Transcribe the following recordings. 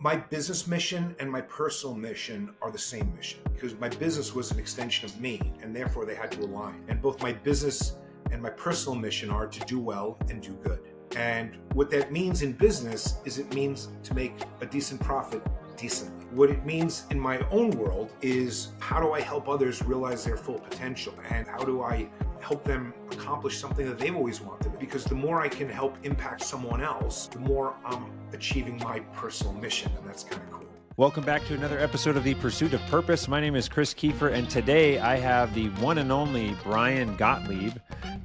My business mission and my personal mission are the same mission because my business was an extension of me and therefore they had to align. And both my business and my personal mission are to do well and do good. And what that means in business is it means to make a decent profit decently. What it means in my own world is how do I help others realize their full potential and how do I help them accomplish something that they've always wanted? Because the more I can help impact someone else, the more I'm achieving my personal mission, and that's kind of cool. Welcome back to another episode of The Pursuit of Purpose. My name is Chris Kiefer, and today I have the one and only Brian Gottlieb,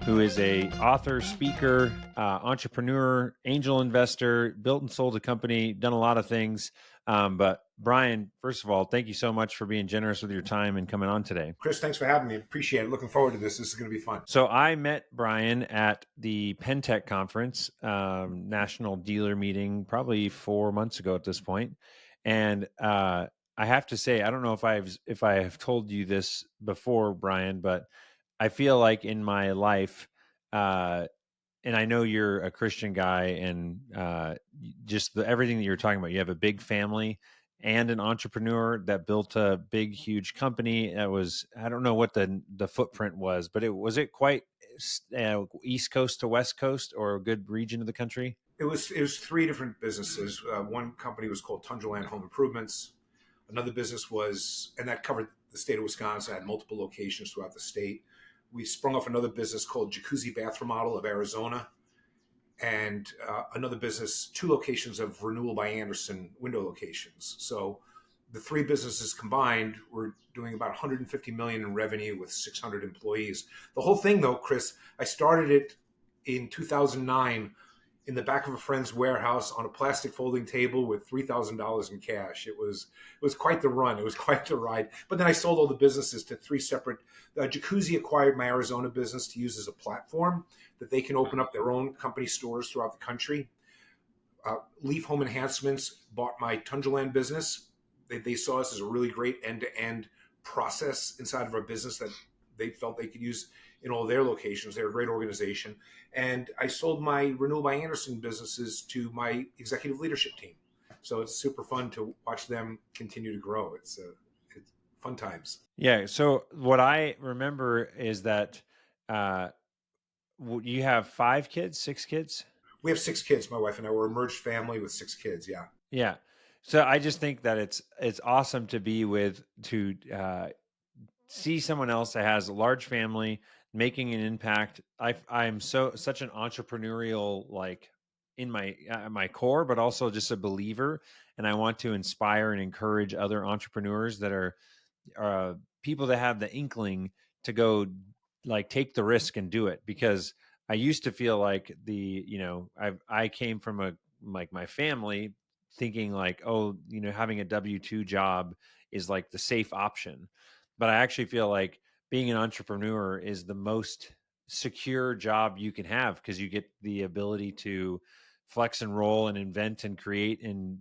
who is a author, speaker, entrepreneur, angel investor, built and sold a company, done a lot of things. But Brian, first of all, thank you so much for being generous with your time and coming on today. Chris, thanks for having me. Appreciate it. Looking forward to this. This is going to be fun. So I met Brian at the Pentech conference, national dealer meeting, probably 4 months ago at this point. And I have to say, I don't know if I have told you this before, Brian, but I feel like in my life, and I know you're a Christian guy, and just everything that you're talking about, you have a big family and an entrepreneur that built a big, huge company. That was, I don't know what the footprint was, but was it quite East Coast to West Coast or a good region of the country? It was three different businesses. One company was called Tundra Home Improvements. Another business was, and that covered the state of Wisconsin, had multiple locations throughout the state. We sprung off another business called Jacuzzi Bath Remodel of Arizona, and another business, 2 locations of Renewal by Andersen window locations. So the 3 businesses combined were doing about $150 million in revenue with 600 employees. The whole thing, though, Chris, I started it in 2009 in the back of a friend's warehouse on a plastic folding table with $3,000 in cash. It was quite the run. It was quite the ride. But then I sold all the businesses to 3 separate. Jacuzzi acquired my Arizona business to use as a platform that they can open up their own company stores throughout the country. Leaf Home Enhancements bought my Tundraland business. They saw us as a really great end-to-end process inside of our business that they felt they could use in all their locations. They're a great organization. And I sold my Renewal by Andersen businesses to my executive leadership team. So it's super fun to watch them continue to grow. It's fun times. Yeah. So what I remember is that you have 5 kids, 6 kids? We have 6 kids. My wife and I were a merged family with 6 kids. Yeah. Yeah. So I just think that it's awesome to be to see someone else that has a large family making an impact. I'm such an entrepreneurial, like in my core, but also just a believer. And I want to inspire and encourage other entrepreneurs that are people that have the inkling to go like take the risk and do it. Because I used to feel like I came from my family thinking like, oh, having a W-2 job is like the safe option. But I actually feel like being an entrepreneur is the most secure job you can have because you get the ability to flex and roll and invent and create and,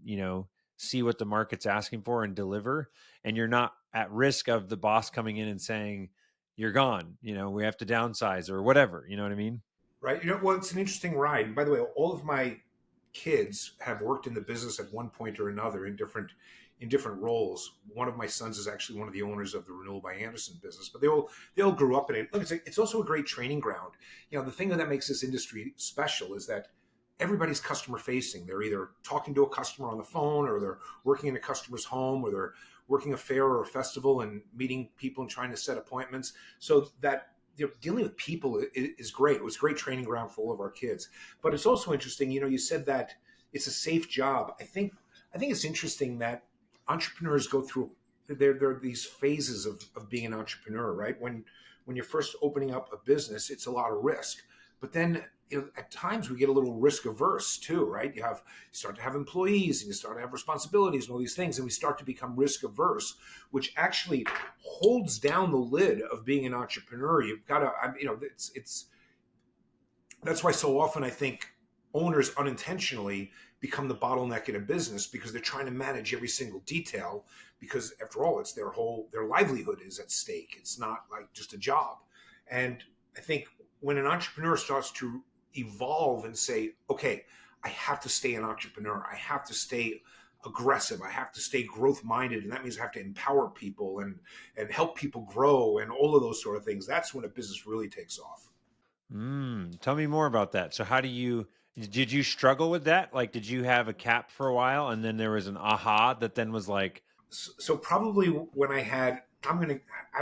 see what the market's asking for and deliver. And you're not at risk of the boss coming in and saying, you're gone, we have to downsize or whatever. You know what I mean? Right. Well, it's an interesting ride. By the way, all of my kids have worked in the business at one point or another in different roles. One of my sons is actually one of the owners of the Renewal by Andersen business, but they all grew up in it. Look, it's also a great training ground. The thing that makes this industry special is that everybody's customer facing. They're either talking to a customer on the phone, or they're working in a customer's home, or they're working a fair or a festival and meeting people and trying to set appointments. So that dealing with people is great. It was a great training ground for all of our kids. But it's also interesting, you said that it's a safe job. I think it's interesting that entrepreneurs go through, there are these phases of being an entrepreneur, right? When you're first opening up a business, it's a lot of risk. But then at times we get a little risk averse too, right? You start to have employees and you start to have responsibilities and all these things, and we start to become risk averse, which actually holds down the lid of being an entrepreneur. You've got to, that's why so often I think owners unintentionally become the bottleneck in a business because they're trying to manage every single detail, because after all, it's their livelihood is at stake. It's not like just a job. And I think when an entrepreneur starts to evolve and say, okay, I have to stay an entrepreneur. I have to stay aggressive. I have to stay growth minded, and that means I have to empower people and help people grow and all of those sort of things. That's when a business really takes off. Tell me more about that. So did you struggle with that? Like, did you have a cap for a while and then there was an aha that then was like, So probably when I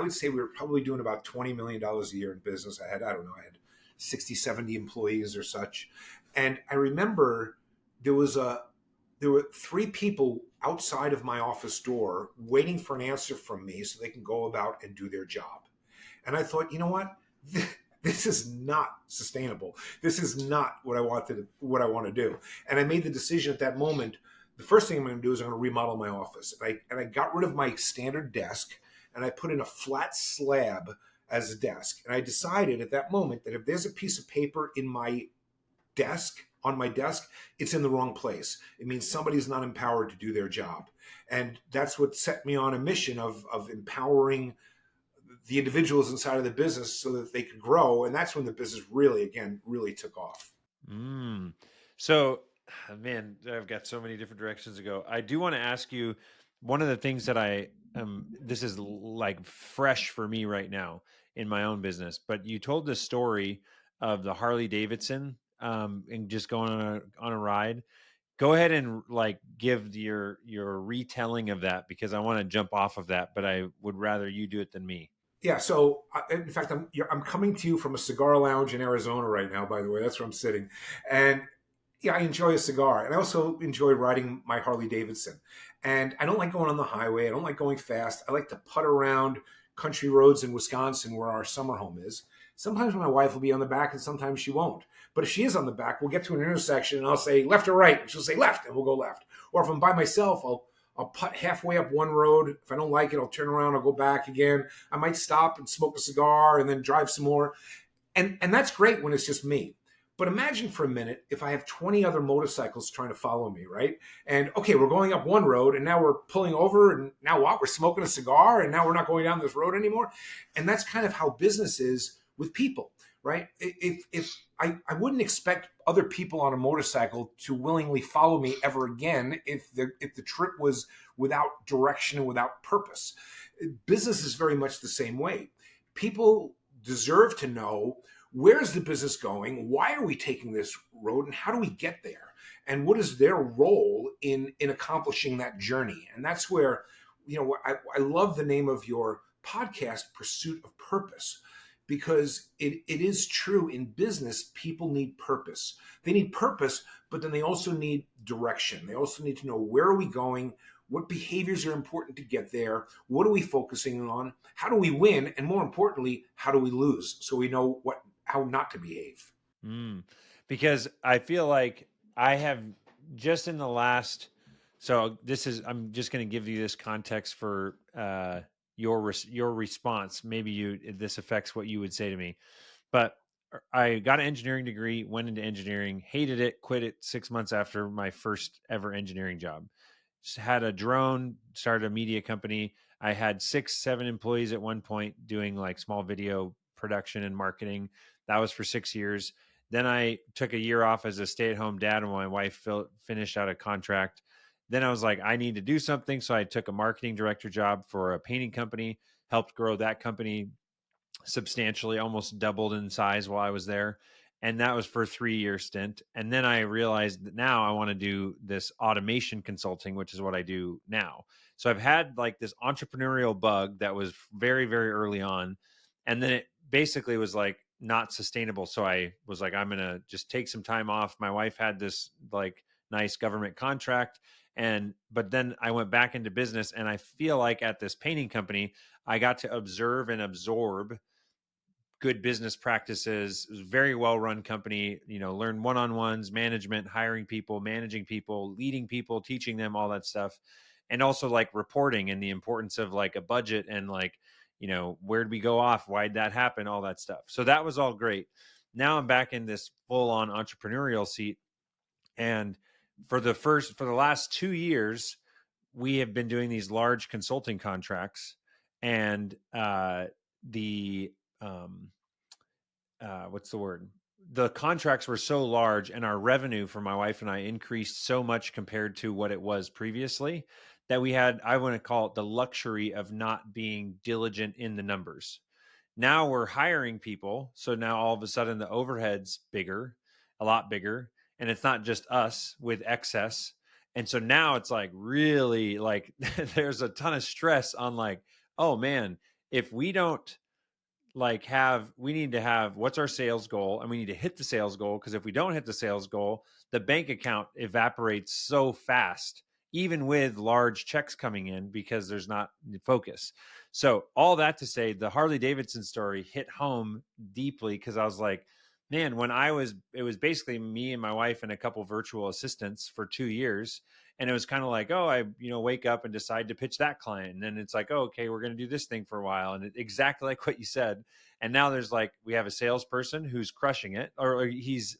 would say we were probably doing about $20 million a year in business. I don't know, I had 60, 70 employees or such. And I remember there was a, there were three people outside of my office door waiting for an answer from me so they can go about and do their job. And I thought, you know what? This is not sustainable. This is not what I want to do. And I made the decision at that moment. The first thing I'm going to do is I'm going to remodel my office. And I got rid of my standard desk and I put in a flat slab as a desk. And I decided at that moment that if there's a piece of paper in my desk, on my desk, it's in the wrong place. It means somebody's not empowered to do their job. And that's what set me on a mission of empowering the individuals inside of the business so that they could grow. And that's when the business really, again, really took off. mm. So, man, I've got so many different directions to go. I do want to ask you one of the things that this is like fresh for me right now in my own business, but you told the story of the Harley Davidson and just going on a ride. Go ahead and like give your retelling of that because I want to jump off of that, but I would rather you do it than me. Yeah. So, in fact, I'm coming to you from a cigar lounge in Arizona right now. By the way, that's where I'm sitting, and yeah, I enjoy a cigar, and I also enjoy riding my Harley Davidson. And I don't like going on the highway. I don't like going fast. I like to putt around country roads in Wisconsin, where our summer home is. Sometimes my wife will be on the back, and sometimes she won't. But if she is on the back, we'll get to an intersection, and I'll say left or right, and she'll say left, and we'll go left. Or if I'm by myself, I'll putt halfway up one road. If I don't like it, I'll turn around. I'll go back again. I might stop and smoke a cigar and then drive some more. And that's great when it's just me. But imagine for a minute if I have 20 other motorcycles trying to follow me, right? And okay, we're going up one road and now we're pulling over and now what? We're smoking a cigar and now we're not going down this road anymore. And that's kind of how business is with people, right? If I wouldn't expect other people on a motorcycle to willingly follow me ever again if the trip was without direction and without purpose. Business is very much the same way. People deserve to know, where's the business going? Why are we taking this road? And how do we get there? And what is their role in accomplishing that journey? And that's where, I love the name of your podcast, Pursuit of Purpose, because it is true in business, people need purpose. They need purpose, but then they also need direction. They also need to know, where are we going? What behaviors are important to get there? What are we focusing on? How do we win? And more importantly, how do we lose? So we know how not to behave. Because I feel like I have just in the last, so I'm just going to give you this context for your response. Maybe this affects what you would say to me, but I got an engineering degree, went into engineering, hated it, quit it 6 months after my first ever engineering job. Just had a drone, started a media company. I had 6, 7 employees at one point doing like small video production and marketing. That was for 6 years. Then I took a year off as a stay-at-home dad and my wife finished out a contract. Then I was like, I need to do something. So I took a marketing director job for a painting company, helped grow that company substantially, almost doubled in size while I was there. And that was for a 3-year stint. And then I realized that now I want to do this automation consulting, which is what I do now. So I've had like this entrepreneurial bug that was very, very early on. And then it basically was like not sustainable. So I was like, I'm going to just take some time off. My wife had this like nice government contract. But then I went back into business, and I feel like at this painting company, I got to observe and absorb good business practices. It was a very well run company, learn one-on-ones, management, hiring people, managing people, leading people, teaching them all that stuff. And also like reporting and the importance of like a budget and like, where'd we go off? Why'd that happen? All that stuff. So that was all great. Now I'm back in this full on entrepreneurial seat. And for the last 2 years, we have been doing these large consulting contracts, and the what's the word? the contracts were so large and our revenue for my wife and I increased so much compared to what it was previously that we had, I want to call it the luxury of not being diligent in the numbers. Now we're hiring people. So now all of a sudden the overhead's bigger, a lot bigger. And it's not just us with excess. And so now it's like really like there's a ton of stress on like, oh man, if we don't like have we need to have what's our sales goal and we need to hit the sales goal because if we don't hit the sales goal the bank account evaporates so fast even with large checks coming in because there's not focus. So all that to say the Harley Davidson story hit home deeply because I was like, man, when it was basically me and my wife and a couple virtual assistants for 2 years. And it was kind of like, oh, I, wake up and decide to pitch that client. And then it's like, oh, okay, we're going to do this thing for a while. And exactly like what you said. And now there's like, we have a salesperson who's crushing it, or he's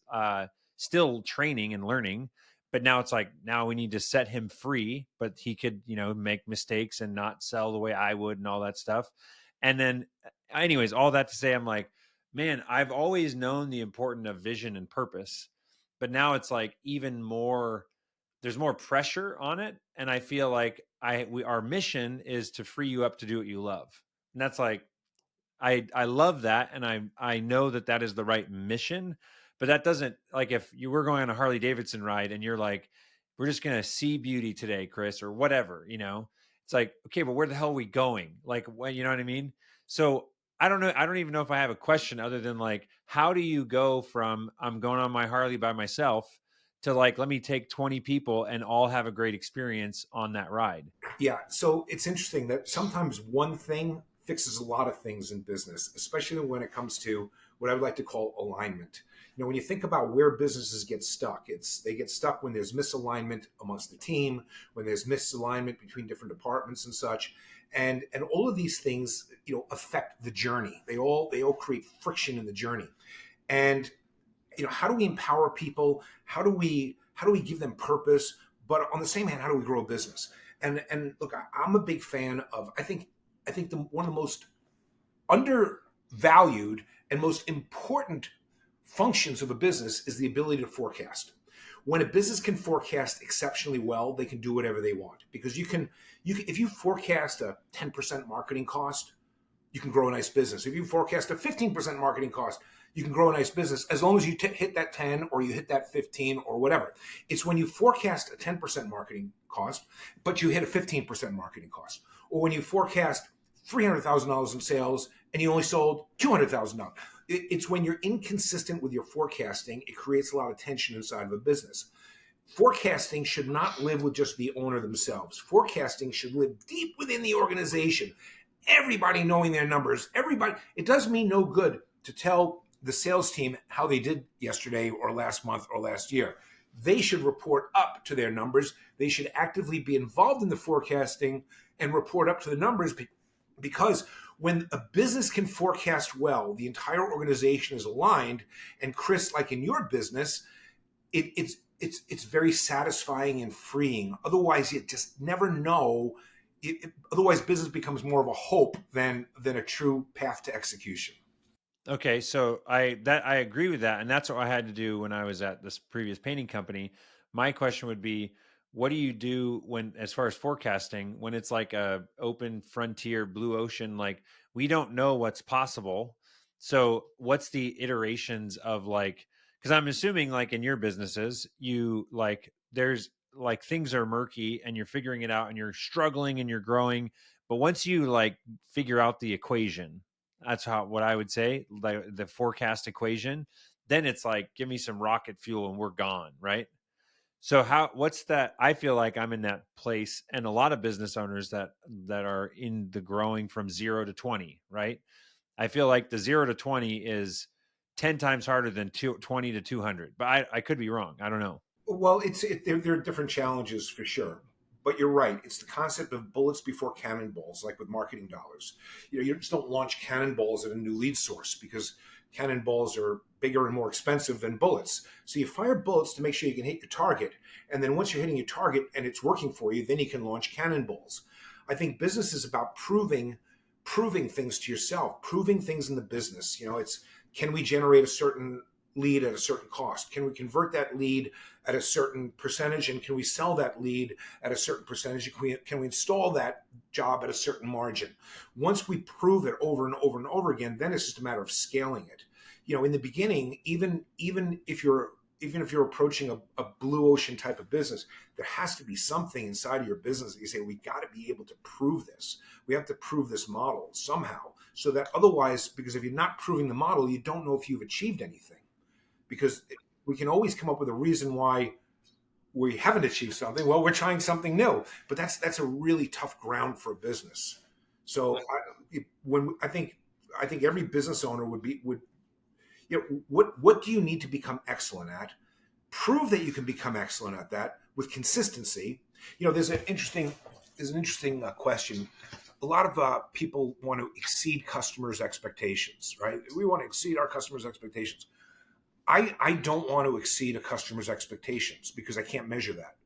still training and learning. But now it's like, now we need to set him free, but he could, make mistakes and not sell the way I would and all that stuff. And then, anyways, all that to say, I'm like, man, I've always known the importance of vision and purpose. But now it's like even more there's more pressure on it, and I feel like our mission is to free you up to do what you love. And that's like I love that, and I know that that is the right mission. But that doesn't, like, if you were going on a Harley Davidson ride and you're like, we're just gonna see beauty today, Chris, or whatever, it's like, okay, but where the hell are we going? Like, what, you know what I mean? So I don't know. I don't even know if I have a question other than like, how do you go from I'm going on my Harley by myself to like, let me take 20 people and all have a great experience on that ride? Yeah, so it's interesting that sometimes one thing fixes a lot of things in business, especially when it comes to what I would like to call alignment. When you think about where businesses get stuck, they get stuck when there's misalignment amongst the team, when there's misalignment between different departments and such, and all of these things, affect the journey. They all create friction in the journey, and how do we empower people? How do we give them purpose? But on the same hand, how do we grow a business? And look, I'm a big fan of. I think one of the most undervalued and most important functions of a business is the ability to forecast. When a business can forecast exceptionally well, they can do whatever they want because you can if you forecast a 10% marketing cost, you can grow a nice business. If you forecast a 15% marketing cost, you can grow a nice business as long as you hit that 10 or you hit that 15 or whatever. It's when you forecast a 10% marketing cost, but you hit a 15% marketing cost. Or when you forecast $300,000 in sales and you only sold $200,000. It's when you're inconsistent with your forecasting, it creates a lot of tension inside of a business. Forecasting should not live with just the owner themselves. Forecasting should live deep within the organization. Everybody knowing their numbers. It does me no good to tell the sales team how they did yesterday or last month or last year. They should report up to their numbers. They should actively be involved in the forecasting and report up to the numbers because when a business can forecast well, the entire organization is aligned. And Chris, like in your business, it's very satisfying and freeing. Otherwise, you just never know. Otherwise, business becomes more of a hope than a true path to execution. Okay, so I agree with that, and that's what I had to do when I was at this previous painting company. My question would be, what do you do when, as far as forecasting, when it's like a open frontier, blue ocean, like we don't know what's possible. So what's the iterations of like, because I'm assuming like in your businesses, you like there's like things are murky and you're figuring it out and you're struggling and you're growing, but once you like figure out the equation, that's what I would say, like the forecast equation. Then it's like, give me some rocket fuel and we're gone, right? So what's that? I feel like I'm in that place, and a lot of business owners that are in the growing from 0 to 20, right? I feel like the 0 to 20 is 10 times harder than 20 to 200, but I could be wrong. I don't know. Well, there are different challenges for sure, but you're right. It's the concept of bullets before cannonballs, like with marketing dollars. You just don't launch cannonballs at a new lead source because cannonballs are bigger and more expensive than bullets. So you fire bullets to make sure you can hit your target, and then once you're hitting your target and it's working for you, then you can launch cannonballs. I think business is about proving things to yourself, proving things in the business. It's, can we generate a certain lead at a certain cost? Can we convert that lead at a certain percentage? And can we sell that lead at a certain percentage? Can we install that job at a certain margin? Once we prove it over and over and over again, then it's just a matter of scaling it. In the beginning, even if you're approaching a blue ocean type of business, there has to be something inside of your business that you say, we got to be able to prove this. We have to prove this model somehow, so that otherwise, because if you're not proving the model, you don't know if you've achieved anything. Because we can always come up with a reason why we haven't achieved something. Well, we're trying something new, but that's a really tough ground for a business. So I think every business owner would what do you need to become excellent at? Prove that you can become excellent at that with consistency. There's an interesting question. A lot of people want to exceed customers' expectations, right? We want to exceed our customers' expectations. I don't want to exceed a customer's expectations because I can't measure that.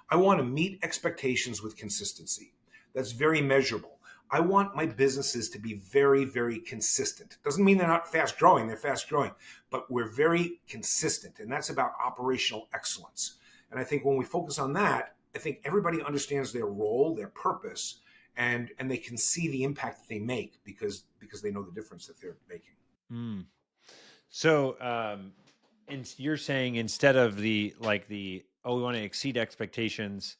I want to meet expectations with consistency. That's very measurable. I want my businesses to be very, very consistent. Doesn't mean they're not fast growing, they're fast growing, but we're very consistent. And that's about operational excellence. And I think when we focus on that, I think everybody understands their role, their purpose, and they can see the impact that they make because they know the difference that they're making. Mm. So, and you're saying instead of we want to exceed expectations,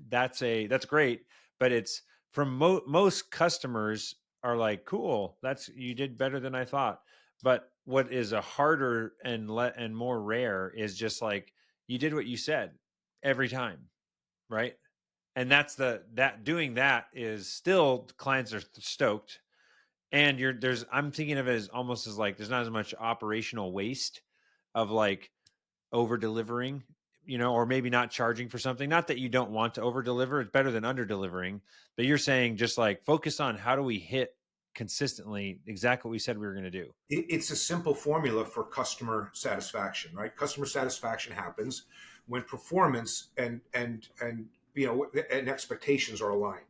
that's great, but it's from most customers are like, cool, you did better than I thought. But what is a harder and more rare is just like, you did what you said every time, right? And doing that is still, clients are stoked. And I'm thinking of it as almost as like, there's not as much operational waste of like over delivering, or maybe not charging for something. Not that you don't want to over deliver, it's better than under delivering, but you're saying just like focus on how do we hit consistently exactly what we said we were going to do. It's a simple formula for customer satisfaction, right? Customer satisfaction happens when performance and expectations are aligned.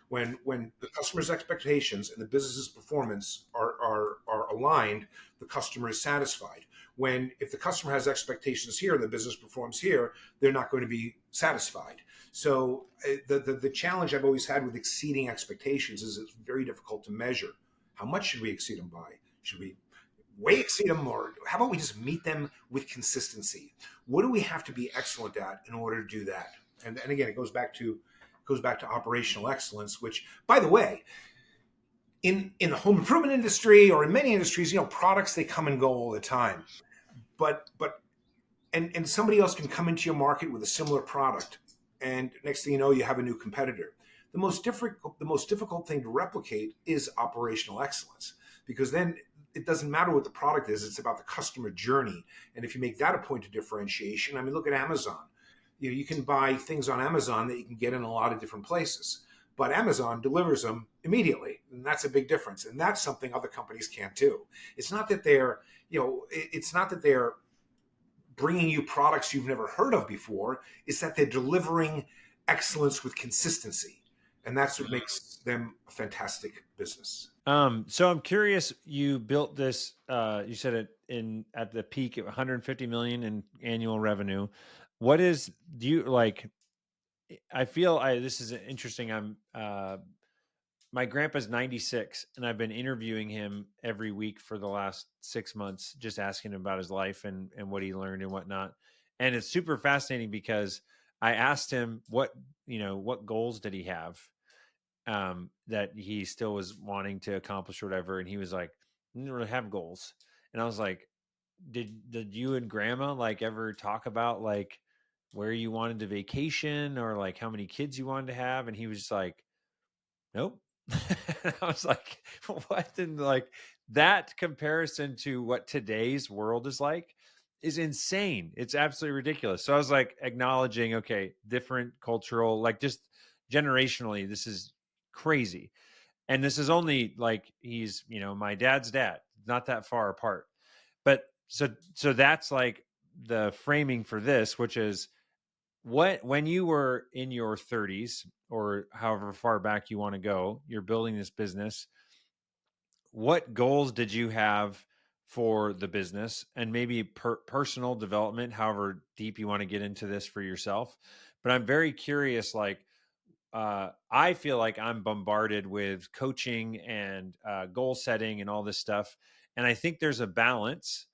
When the customer's expectations and the business's performance are aligned, the customer is satisfied. If the customer has expectations here and the business performs here, they're not going to be satisfied. So the challenge I've always had with exceeding expectations is it's very difficult to measure. How much should we exceed them by? Should we way exceed them, or how about we just meet them with consistency? What do we have to be excellent at in order to do that? And again, it goes back to operational excellence, which, by the way, in the home improvement industry or in many industries, products, they come and go all the time. But somebody else can come into your market with a similar product, and next thing you know, you have a new competitor. The most difficult thing to replicate is operational excellence, because then it doesn't matter what the product is; it's about the customer journey. And if you make that a point of differentiation, I mean, look at Amazon. You can buy things on Amazon that you can get in a lot of different places, but Amazon delivers them immediately, and that's a big difference. And that's something other companies can't do. It's not that they're bringing you products you've never heard of before. It's that they're delivering excellence with consistency, and that's what makes them a fantastic business. So I'm curious, you built this, you said it at the peak at 150 million in annual revenue. I feel this is interesting. My grandpa's 96 and I've been interviewing him every week for the last 6 months, just asking him about his life and what he learned and whatnot. And it's super fascinating because I asked him what goals did he have, that he still was wanting to accomplish or whatever. And he was like, I didn't really have goals. And I was like, did you and grandma like ever talk about like where you wanted to vacation or like how many kids you wanted to have? And he was just like, nope. I was like, what? And like that comparison to what today's world is like is insane. It's absolutely ridiculous. So I was like acknowledging, okay, different cultural, like just generationally, this is crazy. And this is only like he's, my dad's dad, not that far apart. But so that's like the framing for this, which is when you were in your 30s or however far back you want to go, you're building this business. What goals did you have for the business, and maybe personal development, however deep you want to get into this for yourself. But I'm very curious, like, I feel like I'm bombarded with coaching and goal setting and all this stuff. And I think there's a balance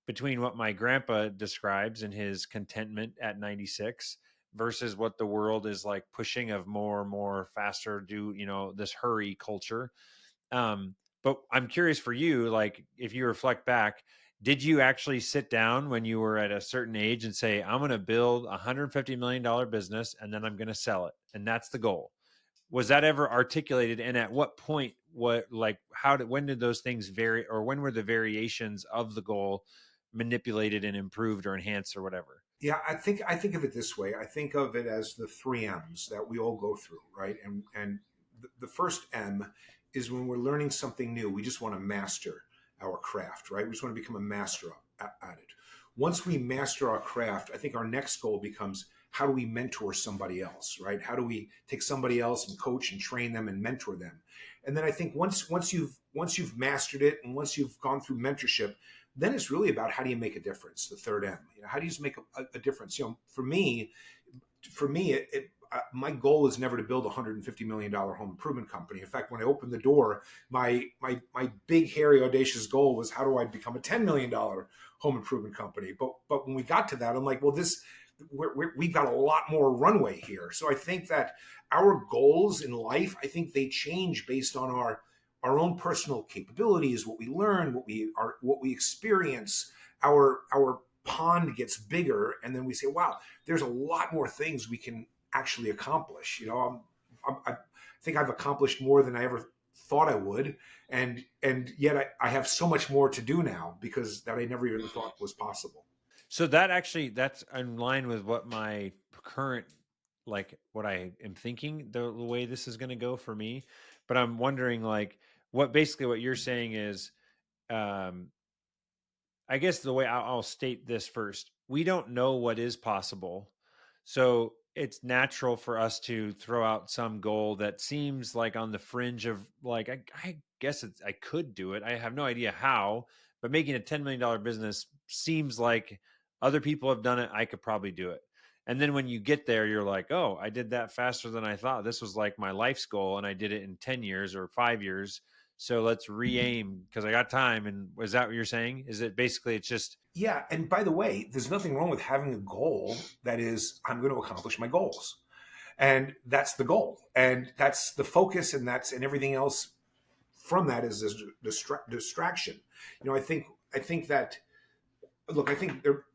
between what my grandpa describes in his contentment at 96 versus what the world is like pushing of more, faster, do, this hurry culture. Um, but I'm curious for you, like, if you reflect back, did you actually sit down when you were at a certain age and say, I'm going to build $150 million business and then I'm going to sell it? And that's the goal. Was that ever articulated? And at what point, when did those things vary, or when were the variations of the goal manipulated and improved or enhanced or whatever? Yeah, I think of it this way. I think of it as the three M's that we all go through, right? And the first M is when we're learning something new. We just want to master our craft, right? We just want to become a master at it. Once we master our craft, I think our next goal becomes, how do we mentor somebody else, right? How do we take somebody else and coach and train them and mentor them? And then I think once you've mastered it, and once you've gone through mentorship, then it's really about, how do you make a difference? The third M. How do you just make a difference? For me, my goal is never to build a $150 million home improvement company. In fact, when I opened the door, my big, hairy, audacious goal was, how do I become a $10 million home improvement company? But when we got to that, I'm like, well, we've got a lot more runway here. So I think that our goals in life, I think they change based on our own personal capabilities, what we learn, what we experience. Our pond gets bigger, and then we say, wow, there's a lot more things we can actually accomplish. I think I've accomplished more than I ever thought I would, and yet I have so much more to do now, because that I never even thought was possible. So that's in line with what my current, like, what I am thinking the way this is going to go for me. But I'm wondering, like, what you're saying is, um, I guess the way I'll state this first, we don't know what is possible. So it's natural for us to throw out some goal that seems like on the fringe of, like, I guess I could do it. I have no idea how, but making a $10 million business seems like other people have done it. I could probably do it. And then when you get there, you're like, oh, I did that faster than I thought. This was like my life's goal, and I did it in 10 years or 5 years. So let's re-aim because I got time. And was that what you're saying? Is it basically, it's just, Yeah, and by the way, there's nothing wrong with having a goal that is, I'm going to accomplish my goals, and that's the goal, and that's the focus, and everything else from that is this distraction. I think that, look, I think there.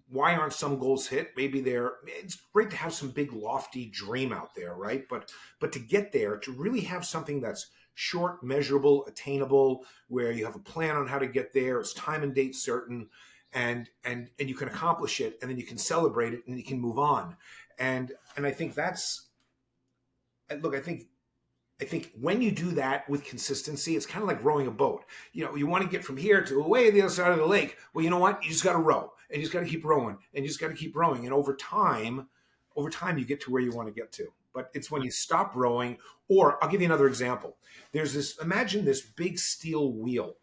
Why aren't some goals hit? Maybe it's great to have some big lofty dream out there, right? But to get there, to really have something that's short, measurable, attainable, where you have a plan on how to get there, it's time and date certain, and you can accomplish it, and then you can celebrate it, and you can move on. And I think that's, look, I think when you do that with consistency, it's kind of like rowing a boat. You want to get from here to away the other side of the lake. Well, you know what? You just got to row, and you just got to keep rowing, and you just got to keep rowing. And over time, you get to where you want to get to. But it's when you stop rowing, or I'll give you another example. Imagine this big steel wheel,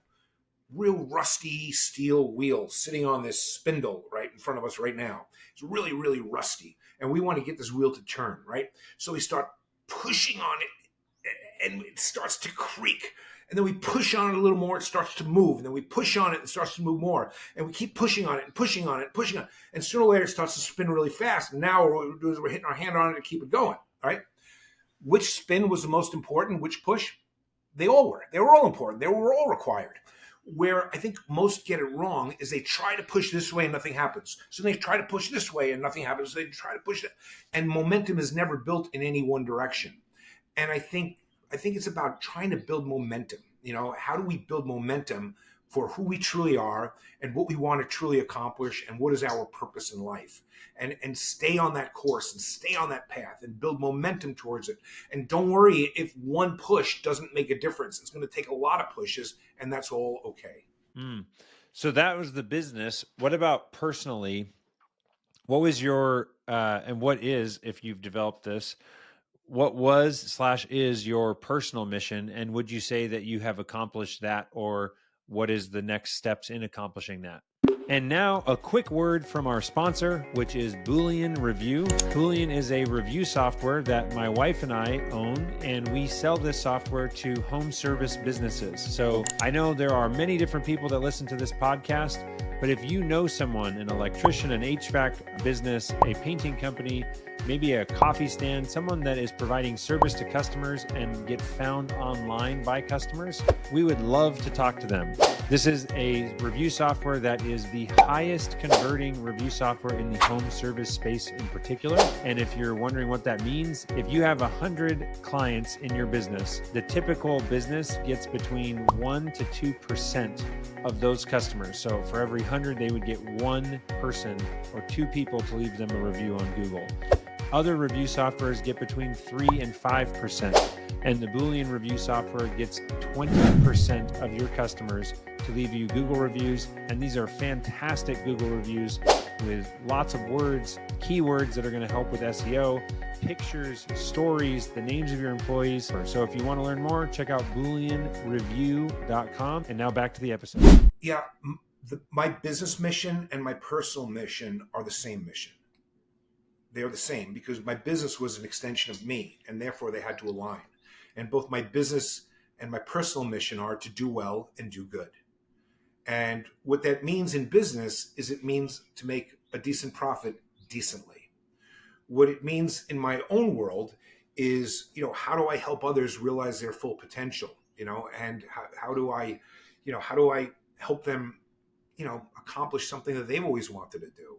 real rusty steel wheel sitting on this spindle right in front of us right now. It's really, really rusty. And we want to get this wheel to turn, right? So we start pushing on it, and it starts to creak. And then we push on it a little more, it starts to move. And then we push on it, it starts to move more. And we keep pushing on it and pushing on it and pushing on it. And sooner or later, it starts to spin really fast. And now what we're doing is we're hitting our hand on it to keep it going, right? Which spin was the most important? Which push? They all were. They were all important. They were all required. Where I think most get it wrong is they try to push this way and nothing happens. So they try to push this way and nothing happens. So they try to push that. And momentum is never built in any one direction. And I think it's about trying to build momentum. How do we build momentum for who we truly are and what we want to truly accomplish and what is our purpose in life? And stay on that course and stay on that path and build momentum towards it. And don't worry if one push doesn't make a difference. It's going to take a lot of pushes, and that's all okay. mm. So that was the business. What about personally? What was your, and what is, if you've developed this, what was / is your personal mission? And would you say that you have accomplished that, or what is the next steps in accomplishing that. And now a quick word from our sponsor, which is Boolean Review. Boolean is a review software that my wife and I own, and we sell this software to home service businesses. So I know there are many different people that listen to this podcast, but if you know someone, an electrician, an HVAC business, a painting company, maybe a coffee stand, someone that is providing service to customers and get found online by customers, we would love to talk to them. This is a review software that is the highest converting review software in the home service space in particular. And if you're wondering what that means, if you have 100 clients in your business, the typical business gets between 1% to 2% of those customers. So for every 100, they would get one person or two people to leave them a review on Google. Other review softwares get between 3 and 5%, and the Boolean review software gets 20% of your customers to leave you Google reviews. And these are fantastic Google reviews with lots of words, keywords that are going to help with SEO, pictures, stories, the names of your employees. So if you want to learn more, check out booleanreview.com. And now back to the episode. Yeah, my business mission and my personal mission are the same mission. They're the same because my business was an extension of me, and therefore they had to align. And both my business and my personal mission are to do well and do good. And what that means in business is it means to make a decent profit decently. What it means in my own world is, how do I help others realize their full potential, and how do I help them, accomplish something that they've always wanted to do.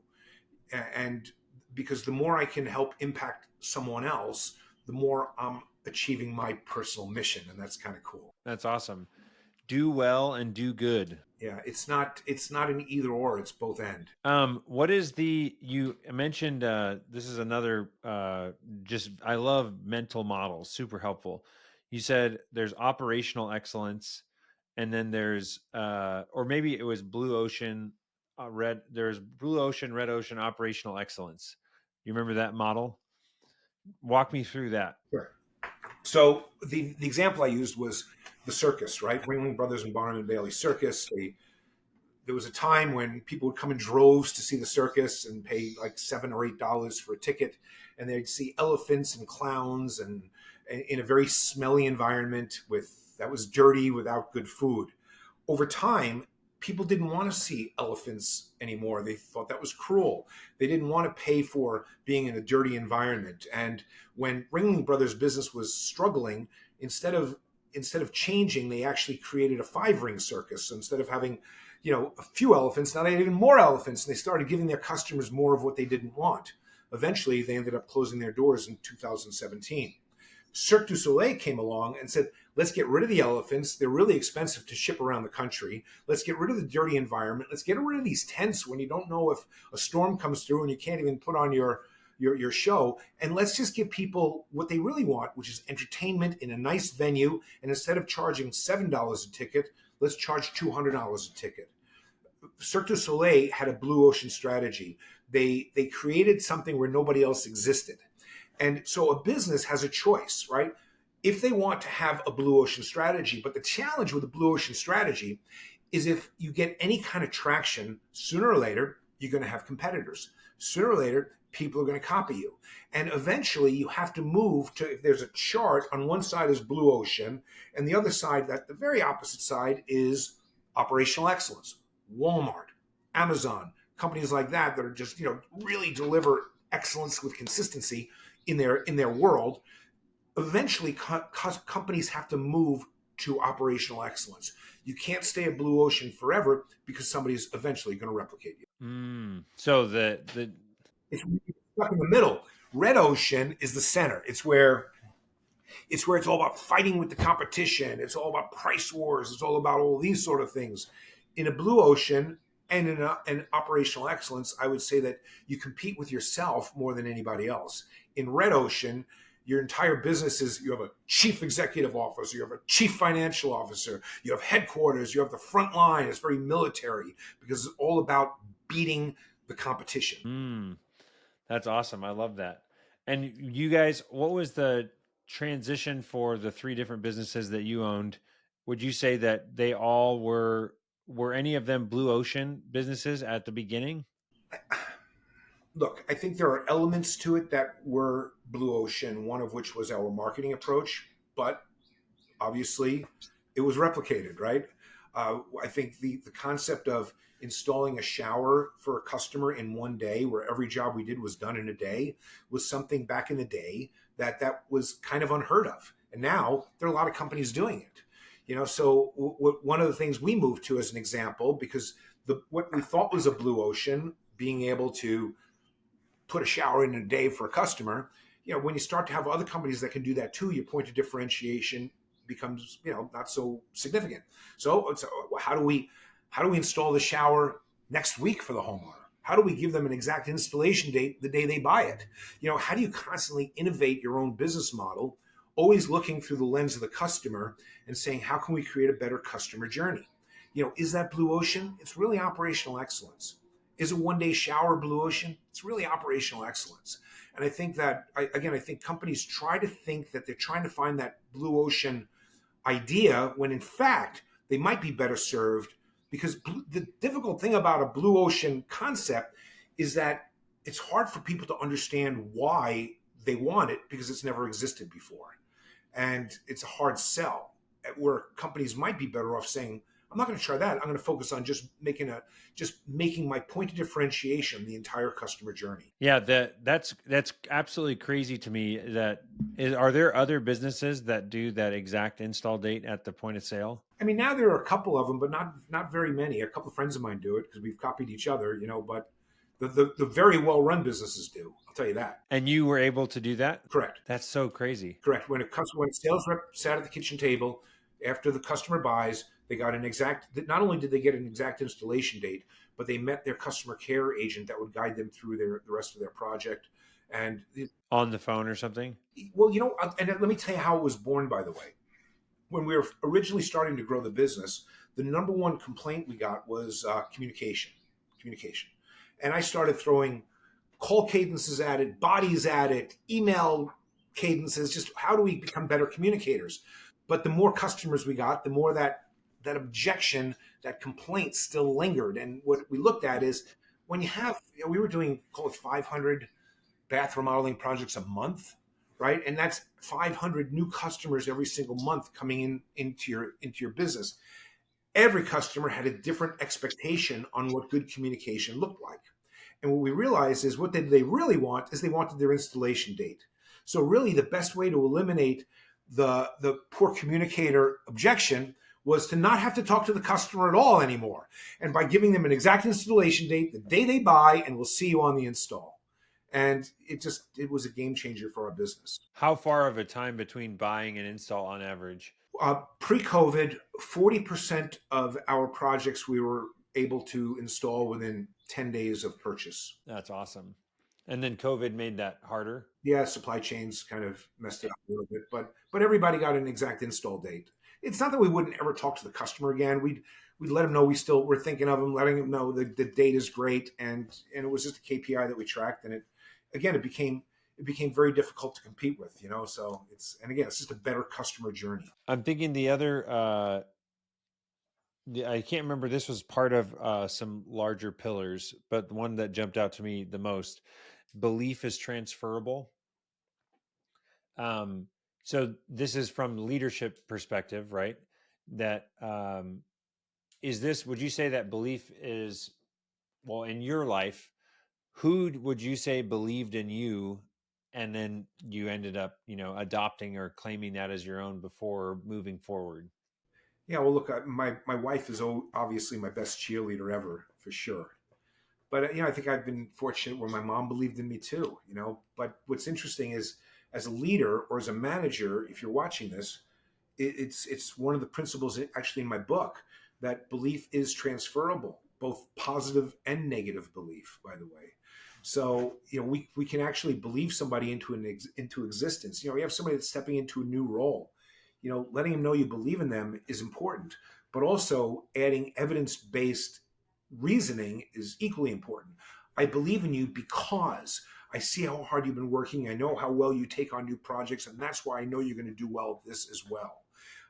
And because the more I can help impact someone else, the more I'm achieving my personal mission. And that's kind of cool. That's awesome. Do well and do good. Yeah, it's not an either or, it's both end. What is you mentioned, this is another, I love mental models, super helpful. You said there's operational excellence, and then there's, or maybe it was blue ocean, there's blue ocean, red ocean, operational excellence. You remember that model? Walk me through that. Sure. So the example I used was the circus, right? Ringling Brothers and Barnum and Bailey Circus. There was a time when people would come in droves to see the circus and pay like $7 or $8 for a ticket, and they'd see elephants and clowns and in a very smelly environment that was dirty without good food. Over time, people didn't want to see elephants anymore. They thought that was cruel. They didn't want to pay for being in a dirty environment. And when Ringling Brothers business was struggling, instead of changing, they actually created a 5-ring circus. So instead of having, a few elephants, now they had even more elephants, and they started giving their customers more of what they didn't want. Eventually, they ended up closing their doors in 2017. Cirque du Soleil came along and said, let's get rid of the elephants. They're really expensive to ship around the country. Let's get rid of the dirty environment. Let's get rid of these tents when you don't know if a storm comes through and you can't even put on your show. And let's just give people what they really want, which is entertainment in a nice venue. And instead of charging $7 a ticket, let's charge $200 a ticket. Cirque du Soleil had a blue ocean strategy. They created something where nobody else existed. And so a business has a choice, right? If they want to have a blue ocean strategy, but the challenge with the blue ocean strategy is if you get any kind of traction, sooner or later, you're going to have competitors. Sooner or later, people are going to copy you. And eventually you have to move to, if there's a chart, on one side is blue ocean, and the other side, that the very opposite side, is operational excellence. Walmart, Amazon, companies like that are just, really deliver excellence with consistency in their world. Eventually, companies have to move to operational excellence. You can't stay a blue ocean forever because somebody's eventually going to replicate you. So it's stuck in the middle. Red ocean is the center. It's where it's all about fighting with the competition. It's all about price wars. It's all about all these sort of things. In a blue ocean and in an operational excellence, I would say that you compete with yourself more than anybody else. In red ocean, your entire business is, you have a chief executive officer, you have a chief financial officer, you have headquarters, you have the front line. It's very military because it's all about beating the competition. That's awesome. I love that. And you guys, what was the transition for the 3 different businesses that you owned? Would you say that they all were were any of them blue ocean businesses at the beginning? Look, I think there are elements to it that were blue ocean, one of which was our marketing approach, but obviously it was replicated, right? I think the concept of installing a shower for a customer in one day, where every job we did was done in a day, was something back in the day that was kind of unheard of. And now there are a lot of companies doing it. So one of the things we moved to as an example, because what we thought was a blue ocean, being able to put a shower in a day for a customer, when you start to have other companies that can do that too, your point of differentiation becomes, not so significant. So how do we install the shower next week for the homeowner? How do we give them an exact installation date the day they buy it? How do you constantly innovate your own business model, always looking through the lens of the customer and saying, how can we create a better customer journey? Is that blue ocean? It's really operational excellence. Is a one-day shower blue ocean? It's really operational excellence. And I think that, I think companies try to think that they're trying to find that blue ocean idea when in fact they might be better served, because the difficult thing about a blue ocean concept is that it's hard for people to understand why they want it, because it's never existed before. And it's a hard sell, where companies might be better off saying, I'm not going to try that. I'm going to focus on just making my point of differentiation the entire customer journey. Yeah, that's absolutely crazy to me. Are there other businesses that do that exact install date at the point of sale? I mean, now there are a couple of them, but not very many. A couple of friends of mine do it because we've copied each other, but the very well run businesses do. I'll tell you that. And you were able to do that? Correct. That's so crazy. Correct. When a sales rep sat at the kitchen table after the customer buys, they got an exact. Not only did they get an exact installation date, but they met their customer care agent that would guide them through the rest of their project. And on the phone or something. Well, and let me tell you how it was born. By the way, when we were originally starting to grow the business, the number one complaint we got was communication. And I started throwing call cadences at it, bodies at it, email cadences. Just how do we become better communicators? But the more customers we got, the more that objection, that complaint still lingered. And what we looked at is when you have, we were doing, call it 500 bath remodeling projects a month, right? And that's 500 new customers every single month coming into your business. Every customer had a different expectation on what good communication looked like. And what we realized is what did they really want is they wanted their installation date. So really the best way to eliminate the poor communicator objection was to not have to talk to the customer at all anymore. And by giving them an exact installation date, the day they buy, and we'll see you on the install. And it was a game changer for our business. How far of a time between buying and install on average? Pre-COVID, 40% of our projects we were able to install within 10 days of purchase. That's awesome. And then COVID made that harder? Yeah, supply chains kind of messed it up a little bit, but everybody got an exact install date. It's not that we wouldn't ever talk to the customer again. We'd let them know we're thinking of them, letting them know the date is great, and it was just a KPI that we tracked, and it became very difficult to compete with, So it's just a better customer journey. I'm thinking the other. I can't remember. This was part of some larger pillars, but the one that jumped out to me the most: belief is transferable. So this is from leadership perspective, right? That would you say that belief is, well, in your life, who would you say believed in you, and then you ended up, adopting or claiming that as your own before moving forward? Yeah, well, look, my wife is obviously my best cheerleader ever, for sure. But I think I've been fortunate where my mom believed in me too. But what's interesting is, as a leader or as a manager, if you're watching this, it's one of the principles actually in my book, that belief is transferable, both positive and negative belief, by the way. So we can actually believe somebody into existence. You have somebody that's stepping into a new role. Letting them know you believe in them is important, but also adding evidence-based reasoning is equally important. I believe in you because I see how hard you've been working. I know how well you take on new projects, and that's why I know you're going to do well at this as well.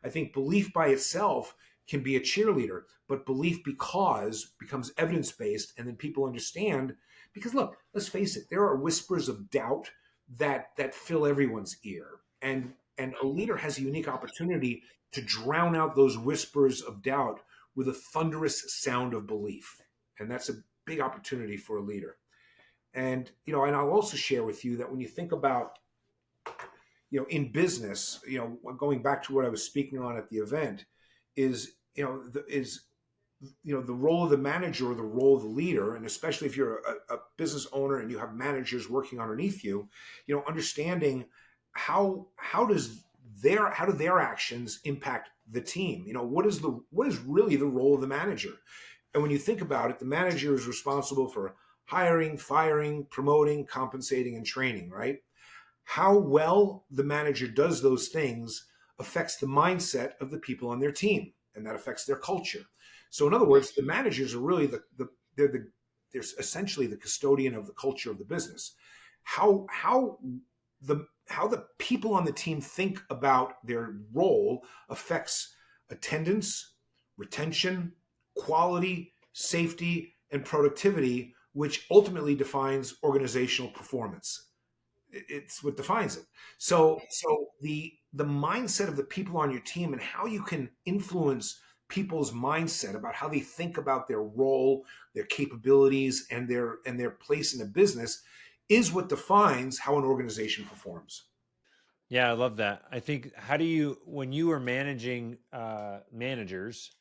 I think belief by itself can be a cheerleader, but belief because becomes evidence based, and then people understand. Because look, let's face it, there are whispers of doubt that fill everyone's ear, and a leader has a unique opportunity to drown out those whispers of doubt with a thunderous sound of belief, and that's a big opportunity for a leader. And and I'll also share with you that when you think about in business, going back to what I was speaking on at the event, is the role of the manager or the role of the leader, and especially if you're a business owner and you have managers working underneath you, understanding how do their actions impact the team. What is really the role of the manager? And when you think about it, the manager is responsible for hiring, firing, promoting, compensating, and training, right? How well the manager does those things affects the mindset of the people on their team, and that affects their culture. So, in other words, the managers are really they're essentially the custodian of the culture of the business. How the people on the team think about their role affects attendance, retention, quality, safety, and productivity, which ultimately defines organizational performance. It's what defines it. So the mindset of the people on your team and how you can influence people's mindset about how they think about their role, their capabilities, and their place in the business is what defines how an organization performs. Yeah, I love that. I think, how do you, when you are managing managers,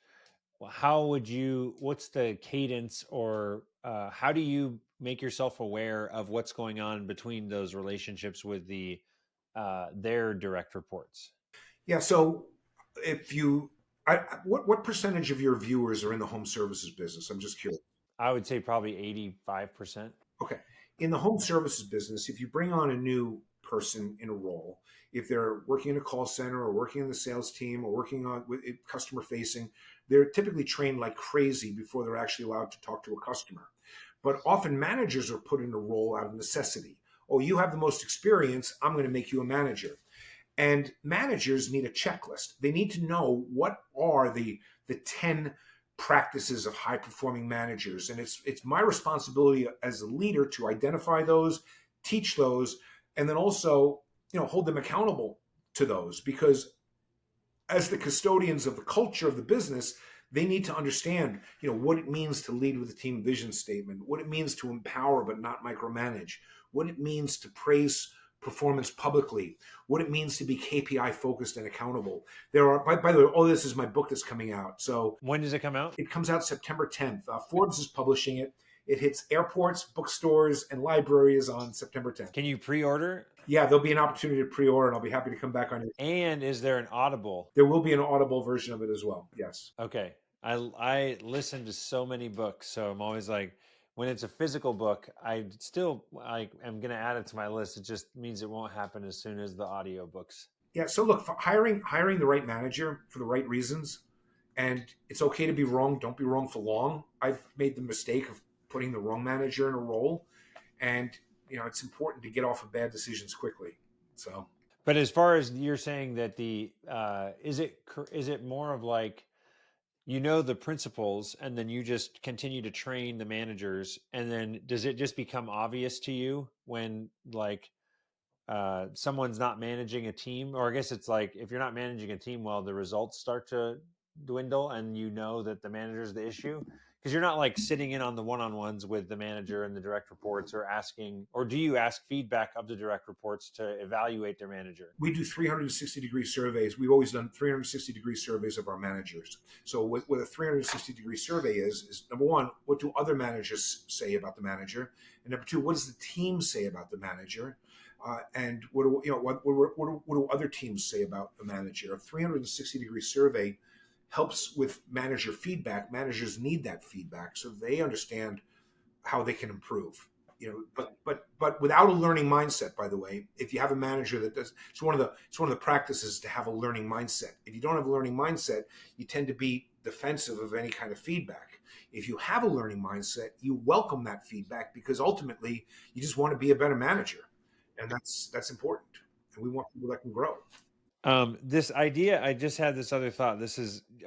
how would you, what's the cadence, or how do you make yourself aware of what's going on between those relationships with their direct reports? Yeah. So if you, what percentage of your viewers are in the home services business? I'm just curious. I would say probably 85%. Okay. In the home services business, if you bring on a new person in a role, if they're working in a call center or working in the sales team or working on with customer facing, they're typically trained like crazy before they're actually allowed to talk to a customer. But often managers are put in a role out of necessity. Oh, you have the most experience, I'm going to make you a manager. And managers need a checklist. They need to know what are the 10 practices of high performing managers. And it's my responsibility as a leader to identify those, teach those, and then also, hold them accountable to those, because as the custodians of the culture of the business, they need to understand, what it means to lead with a team vision statement, what it means to empower but not micromanage, what it means to praise performance publicly, what it means to be KPI focused and accountable. There are, by the way, all this is my book that's coming out. So When does it come out? it comes out September 10th. Forbes is publishing it. It hits airports, bookstores, and libraries on September 10th. Can you pre-order? Yeah, there'll be an opportunity to pre-order, and I'll be happy to come back on it. And is there an Audible? There will be an Audible version of it as well. Yes. Okay. I listen to so many books, so I'm always like, when it's a physical book, I'm going to add it to my list. It just means it won't happen as soon as the audio books. Yeah. So look, for hiring the right manager for the right reasons, and it's okay to be wrong. Don't be wrong for long. I've made the mistake of putting the wrong manager in a role, and it's important to get off of bad decisions quickly. So. But as far as you're saying that is it more of like, the principles, and then you just continue to train the managers, and then does it just become obvious to you when, like, someone's not managing a team? Or I guess it's like, if you're not managing a team well, the results start to dwindle, and that the manager's the issue, because you're not like sitting in on the one-on-ones with the manager and the direct reports, or do you ask feedback of the direct reports to evaluate their manager? We do 360-degree surveys. We've always done 360-degree surveys of our managers. So what a 360-degree survey is number one, what do other managers say about the manager? And number two, what does the team say about the manager? And what do other teams say about the manager? A 360-degree survey helps with manager feedback. Managers need that feedback so they understand how they can improve. But without a learning mindset, by the way, if you have a manager that does, it's one of the practices to have a learning mindset. If you don't have a learning mindset, you tend to be defensive of any kind of feedback. If you have a learning mindset, you welcome that feedback, because ultimately you just want to be a better manager, and that's important. And we want people that can grow. This idea, I just had this other thought.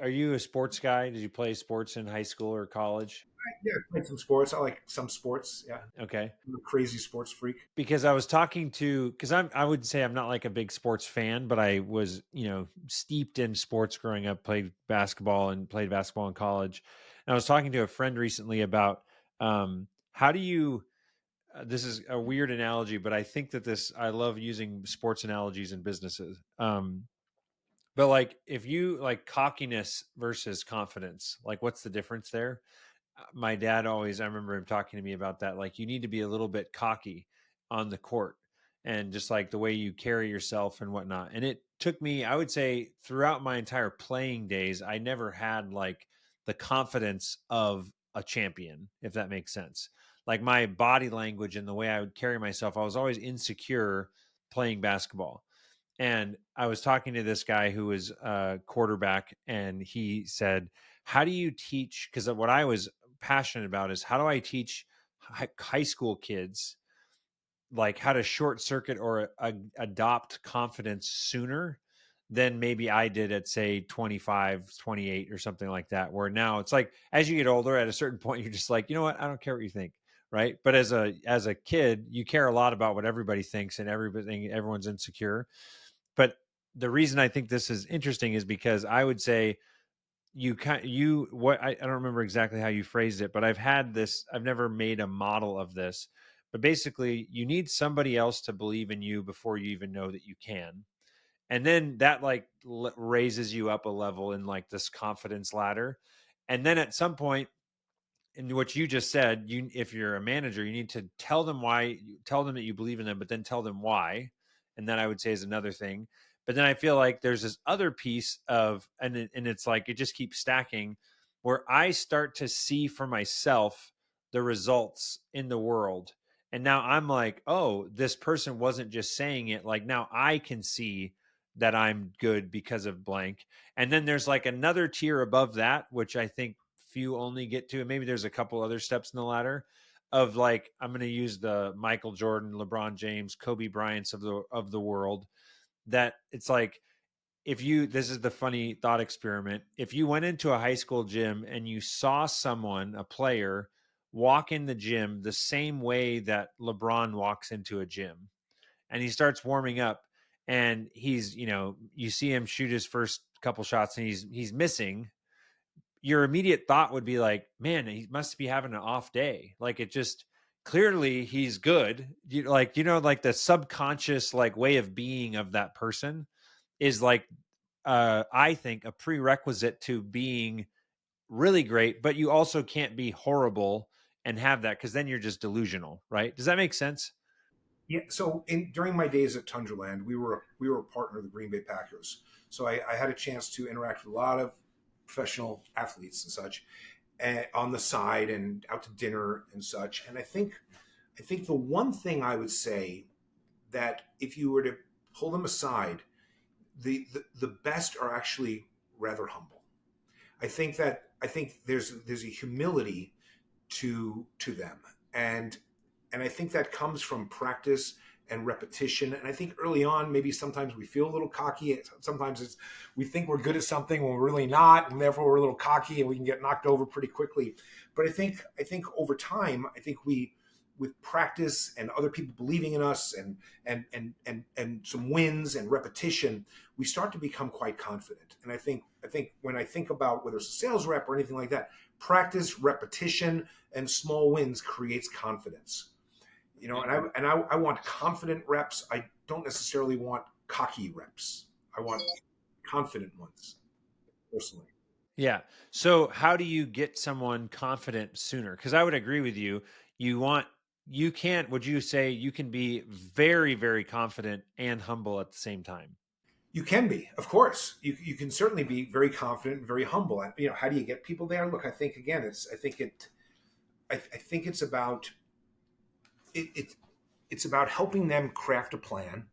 Are you a sports guy? Did you play sports in high school or college? Yeah, I played some sports. I like some sports. Yeah, Okay. I'm a crazy sports freak. Because I was talking to, because I would say I'm not like a big sports fan, but I was, steeped in sports growing up, played basketball and played basketball in college. And I was talking to a friend recently about how do you, this is a weird analogy, but I think that I love using sports analogies in businesses. But like, if you like cockiness versus confidence, like what's the difference there? My dad always, I remember him talking to me about that. Like, you need to be a little bit cocky on the court and just like the way you carry yourself and whatnot. And it took me, I would say, throughout my entire playing days, I never had like the confidence of a champion, if that makes sense. Like my body language and the way I would carry myself, I was always insecure playing basketball. And I was talking to this guy who was a quarterback, and he said, how do you teach? Because what I was passionate about is how do I teach high school kids like how to short circuit or adopt confidence sooner than maybe I did at say 25, 28 or something like that, where now it's like as you get older at a certain point you're just like, you know what, I don't care what you think, right? But as a kid you care a lot about what everybody thinks and everyone's insecure. But the reason I think this is interesting is because I would say I don't remember exactly how you phrased it, but I've never made a model of this, but basically you need somebody else to believe in you before you even know that you can. And then that like raises you up a level in like this confidence ladder. And then at some point, and what you just said, if you're a manager, you need to tell them why, tell them that you believe in them, but then tell them why. And that I would say is another thing. But then I feel like there's this other piece of, and it's like it just keeps stacking, where I start to see for myself the results in the world. And now I'm like, oh, this person wasn't just saying it. Like now I can see that I'm good because of blank. And then there's like another tier above that, which I think few only get to, and maybe there's a couple other steps in the ladder of like, I'm going to use the Michael Jordan, LeBron James, Kobe Bryant's of the world, that it's like, this is the funny thought experiment. If you went into a high school gym and you saw someone, a player, walk in the gym the same way that LeBron walks into a gym, and he starts warming up, and you see him shoot his first couple shots and he's missing, your immediate thought would be like, man, he must be having an off day. Like it just clearly he's good. Like the subconscious like way of being of that person is like, I think a prerequisite to being really great, but you also can't be horrible and have that, because then you're just delusional, right? Does that make sense? Yeah. So during my days at Tundraland, we were a partner of the Green Bay Packers. So I had a chance to interact with a lot of professional athletes and such, on the side and out to dinner and such. And I think the one thing I would say that if you were to pull them aside, the best are actually rather humble. I think there's a humility to them, and and I think that comes from practice and repetition. And I think early on, maybe sometimes we feel a little cocky. Sometimes we think we're good at something when we're really not, and therefore we're a little cocky and we can get knocked over pretty quickly. But I think over time, I think we, with practice and other people believing in us and some wins and repetition, we start to become quite confident. And I think when I think about whether it's a sales rep or anything like that, practice, repetition, and small wins creates confidence. And I want confident reps. I don't necessarily want cocky reps. I want confident ones, personally. Yeah. So how do you get someone confident sooner? Because I would agree with you. You want, you can't, would you say you can be very, very confident and humble at the same time? You can be, of course. You can certainly be very confident and very humble. How do you get people there? Look, I think again, I think it's about it. It's about helping them craft a plan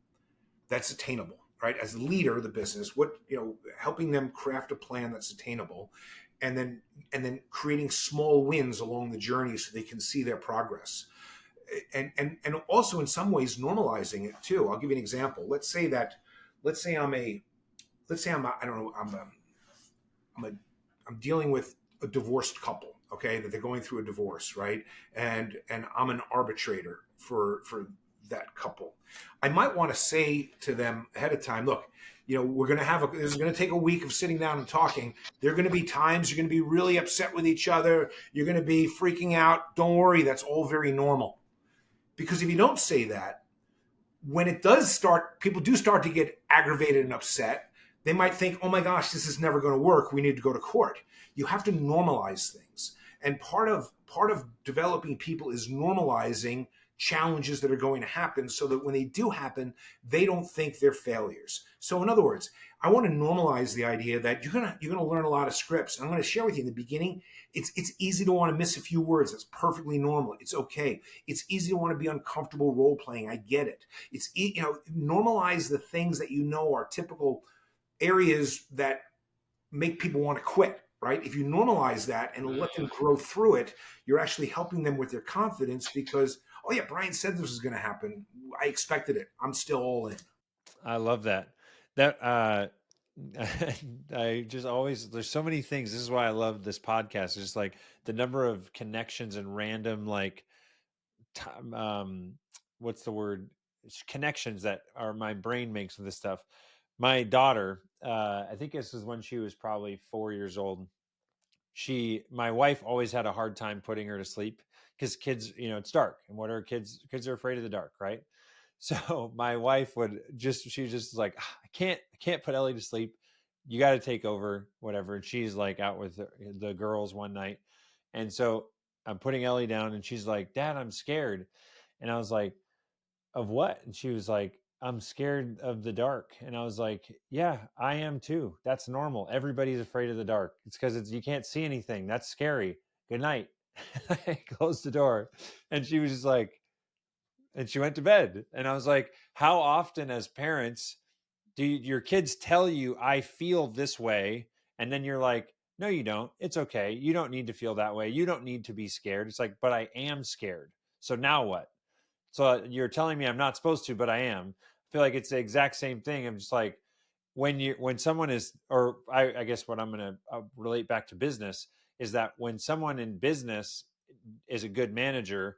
that's attainable, right? As the leader of the business, helping them craft a plan that's attainable, and then creating small wins along the journey so they can see their progress, and also in some ways normalizing it too. I'll give you an example. Let's say I'm let's say I don't know, I'm a, I'm dealing with a divorced couple, okay, that they're going through a divorce, right? And I'm an arbitrator for that couple. I might want to say to them ahead of time, look, we're going to this is going to take a week of sitting down and talking. There are going to be times you're going to be really upset with each other. You're going to be freaking out. Don't worry, that's all very normal. Because if you don't say that, when it does start, people do start to get aggravated and upset. They might think, oh my gosh, this is never going to work. We need to go to court. You have to normalize things. And part of developing people is normalizing challenges that are going to happen so that when they do happen, they don't think they're failures. So in other words, I want to normalize the idea that you're gonna learn a lot of scripts. I'm going to share with you in the beginning, it's easy to want to miss a few words. It's perfectly normal. It's okay. It's easy to want to be uncomfortable role playing. I get it. It's normalize the things that are typical areas that make people want to quit, right? If you normalize that and let them grow through it, you're actually helping them with their confidence because, oh yeah, Brian said this was going to happen. I expected it. I'm still all in. I love that. That I just always there's so many things. This is why I love this podcast. It's just like the number of connections and random time, what's the word? Connections that are my brain makes with this stuff. My daughter, I think this is when she was probably 4 years old. My wife always had a hard time putting her to sleep because kids, it's dark, and what are kids are afraid of the dark, right? So my wife she was just like, I can't put Ellie to sleep. You got to take over, whatever. And she's like out with the girls one night, and so I'm putting Ellie down, and she's like, Dad, I'm scared. And I was like, of what? And she was like, I'm scared of the dark. And I was like, yeah, I am too. That's normal. Everybody's afraid of the dark. It's because you can't see anything. That's scary. Good night. I closed the door, and she was just like, and she went to bed. And I was like, how often as parents do your kids tell you, I feel this way? And then you're like, no, you don't. It's okay. You don't need to feel that way. You don't need to be scared. It's like, but I am scared. So now what? So you're telling me I'm not supposed to, but I am. I feel like it's the exact same thing. I'm just like, when someone is, or I guess what I'm going to relate back to business is that when someone in business is a good manager,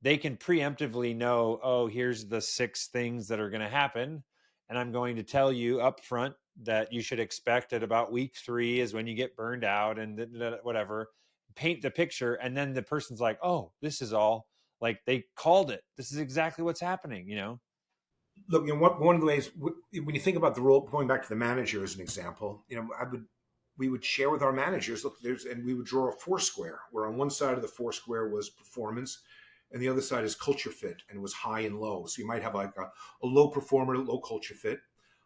they can preemptively know, oh, here's the 6 things that are going to happen, and I'm going to tell you up front that you should expect at about week 3 is when you get burned out and whatever. Paint the picture, and then the person's like, oh, this is all, like, they called it. This is exactly what's happening. Look, one of the ways when you think about the role, going back to the manager as an example, we would share with our managers, look, and we would draw a 4-square where on one side of the 4-square was performance, and the other side is culture fit, and it was high and low. So you might have like a low performer, low culture fit,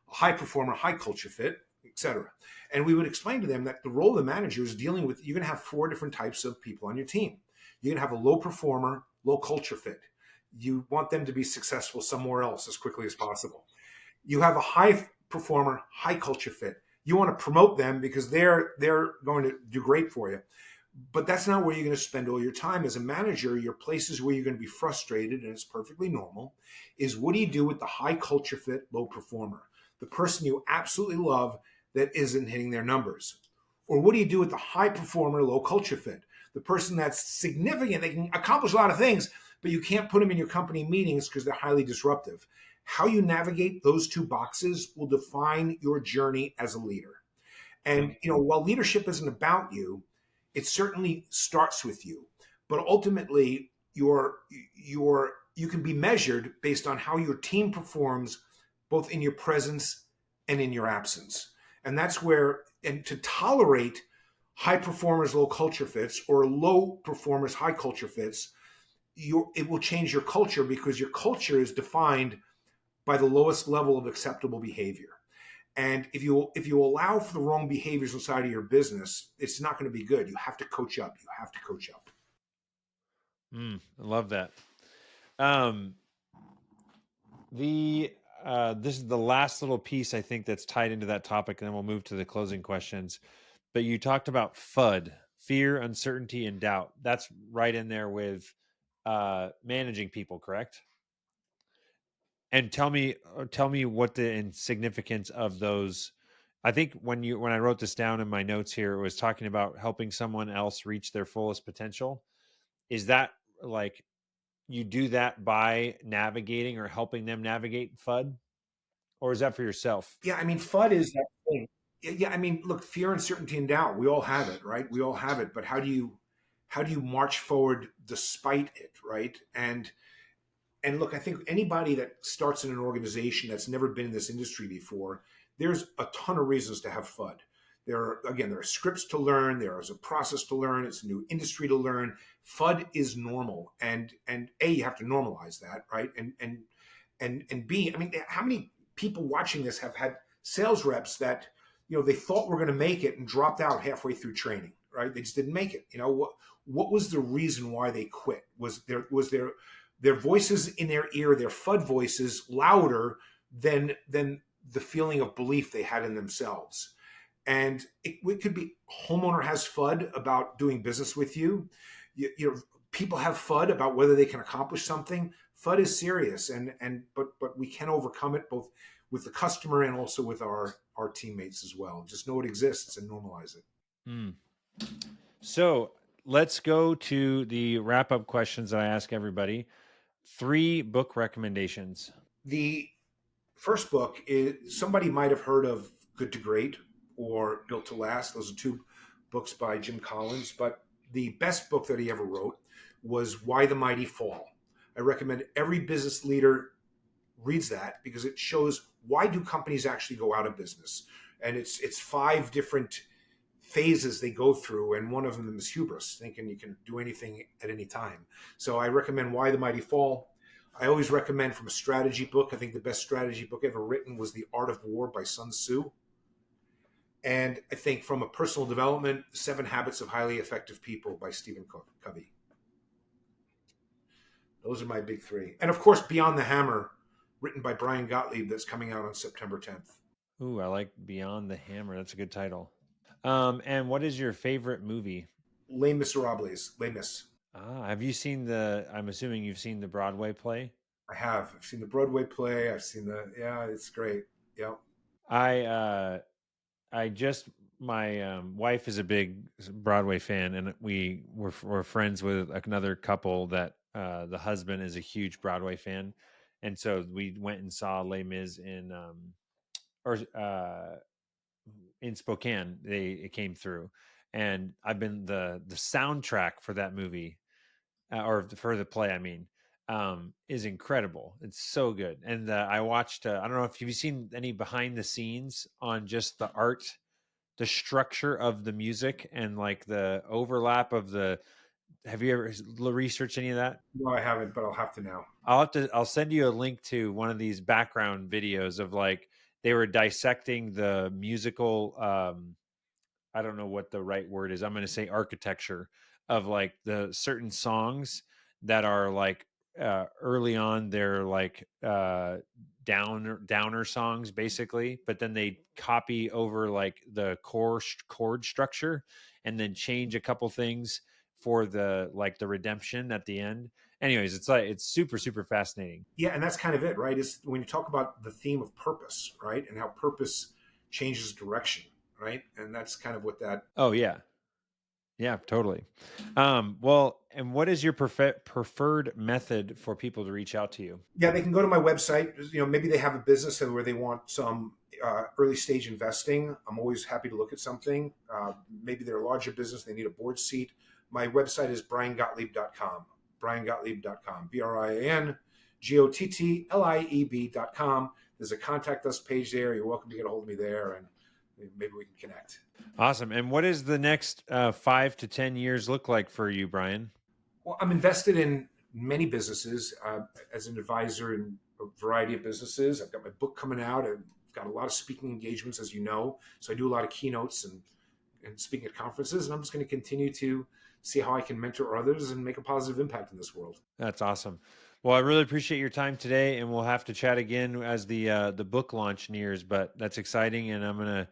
a high performer, high culture fit, etc. And we would explain to them that the role of the manager is dealing with, you're going to have 4 different types of people on your team. You're going to have a low performer, low culture fit. You want them to be successful somewhere else as quickly as possible. You have a high performer, high culture fit. You want to promote them because they're going to do great for you. But that's not where you're going to spend all your time as a manager. Your places where you're going to be frustrated, and it's perfectly normal, is what do you do with the high culture fit, low performer? The person you absolutely love that isn't hitting their numbers. Or what do you do with the high performer, low culture fit? The person that's significant, they can accomplish a lot of things, but you can't put them in your company meetings because they're highly disruptive. How you navigate those 2 boxes will define your journey as a leader. And while leadership isn't about you, it certainly starts with you. But ultimately, you can be measured based on how your team performs, both in your presence and in your absence. And that's where, and to tolerate high performers, low culture fits, or low performers, high culture fits, it will change your culture because your culture is defined by the lowest level of acceptable behavior. And if you allow for the wrong behaviors inside of your business, it's not going to be good. You have to coach up. You have to coach up. I love that. Um, the This is the last little piece I think that's tied into that topic, and then we'll move to the closing questions. But you talked about FUD, fear, uncertainty, and doubt. That's right in there with managing people, correct? And tell me what the significance of those I think when I wrote this down in my notes here, it was talking about helping someone else reach their fullest potential. Is that like you do that by navigating or helping them navigate FUD, or is that for yourself? Yeah, I mean, FUD is that thing. Yeah, I mean, look, fear, uncertainty, and doubt. We all have it, right? We all have it. But how do you march forward despite it, right? And look, I think anybody that starts in an organization that's never been in this industry before, there's a ton of reasons to have FUD. There are scripts to learn. There is a process to learn. It's a new industry to learn. FUD is normal, and a you have to normalize that, right? And B, I mean, how many people watching this have had sales reps that they thought were going to make it and dropped out halfway through training, right? They just didn't make it. What was the reason why they quit? Was their voices in their ear, their FUD voices, louder than the feeling of belief they had in themselves? And it could be homeowner has FUD about doing business with you. People have FUD about whether they can accomplish something. FUD is serious, but we can overcome it both with the customer and also with our teammates as well. Just know it exists and normalize it. Hmm. So let's go to the wrap up questions that I ask everybody. 3 book recommendations. The first book is somebody might have heard of Good to Great or Built to Last. Those are two books by Jim Collins, but the best book that he ever wrote was Why the Mighty Fall. I recommend every business leader reads that because it shows why do companies actually go out of business, and it's 5 different phases they go through, and one of them is hubris, thinking you can do anything at any time. So I recommend Why the Mighty Fall. I always recommend from a strategy book. I think the best strategy book ever written was The Art of War by Sun Tzu. And I think from a personal development, The 7 Habits of Highly Effective People by Stephen Covey. Those are my big 3. And of course, Beyond the Hammer, written by Brian Gottlieb, that's coming out on September 10th. Ooh, I like Beyond the Hammer. That's a good title. And what is your favorite movie? Les Miserables, Les Mis. Have you seen the? I'm assuming you've seen the Broadway play. I have. I've seen the Broadway play. I've seen yeah, it's great. Yeah. I I just my wife is a big Broadway fan, and we're friends with another couple that the husband is a huge Broadway fan, and so we went and saw Les Mis or in Spokane. It came through, and I've been the soundtrack for that movie or for the play. I mean, is incredible. It's so good. And I watched. I don't know if you've seen any behind the scenes on just the art, the structure of the music, and like the overlap of the. Have you ever researched any of that? No, I haven't, but I'll have to now. I'll send you a link to one of these background videos of like they were dissecting the musical I don't know what the right word is. I'm going to say architecture of like the certain songs that are like early on they're like downer songs basically, but then they copy over like the chord structure and then change a couple things for the like the redemption at the end. Anyways, it's like it's super fascinating. Yeah, and that's kind of it, right? Is when you talk about the theme of purpose, right? And how purpose changes direction, right? And that's kind of what that. Oh yeah. Yeah, totally. Well, and what is your preferred method for people to reach out to you? Yeah, they can go to my website. Maybe they have a business where they want some early stage investing. I'm always happy to look at something. Maybe they're a larger business. They need a board seat. My website is briangottlieb.com. briangottlieb.com. BrianGottlieb.com. There's a contact us page there. You're welcome to get a hold of me there, and maybe we can connect. Awesome. And what does the next 5 to 10 years look like for you, Brian? Well, I'm invested in many businesses as an advisor in a variety of businesses. I've got my book coming out. I've got a lot of speaking engagements, as you know. So I do a lot of keynotes and speaking at conferences. And I'm just going to continue to see how I can mentor others and make a positive impact in this world. That's awesome. Well, I really appreciate your time today, and we'll have to chat again as the book launch nears. But that's exciting, and I'm gonna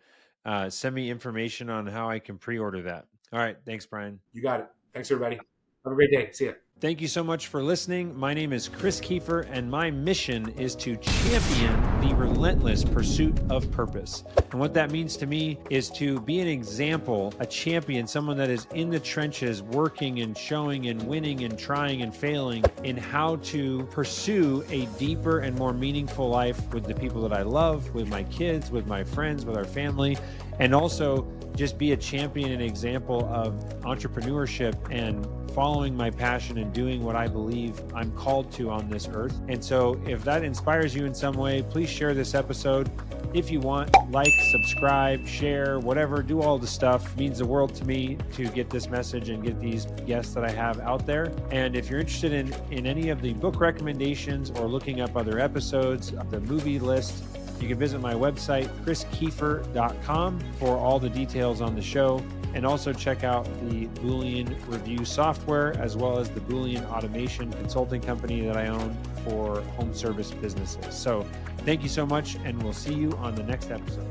send me information on how I can pre-order that. All right, thanks, Brian. You got it. Thanks, everybody. Have a great day. See ya. Thank you so much for listening. My name is Chris Kiefer, and my mission is to champion the relentless pursuit of purpose. And what that means to me is to be an example, a champion, someone that is in the trenches, working and showing and winning and trying and failing in how to pursue a deeper and more meaningful life with the people that I love, with my kids, with my friends, with our family, and also just be a champion and example of entrepreneurship and following my passion and doing what I believe I'm called to on this earth. And so if that inspires you in some way, please share this episode. If you want, like, subscribe, share, whatever, do all the stuff. It means the world to me to get this message and get these guests that I have out there. And if you're interested in any of the book recommendations or looking up other episodes of the movie list, you can visit my website, chriskiefer.com, for all the details on the show. And also check out the Boolean review software, as well as the Boolean automation consulting company that I own for home service businesses. So thank you so much, and we'll see you on the next episode.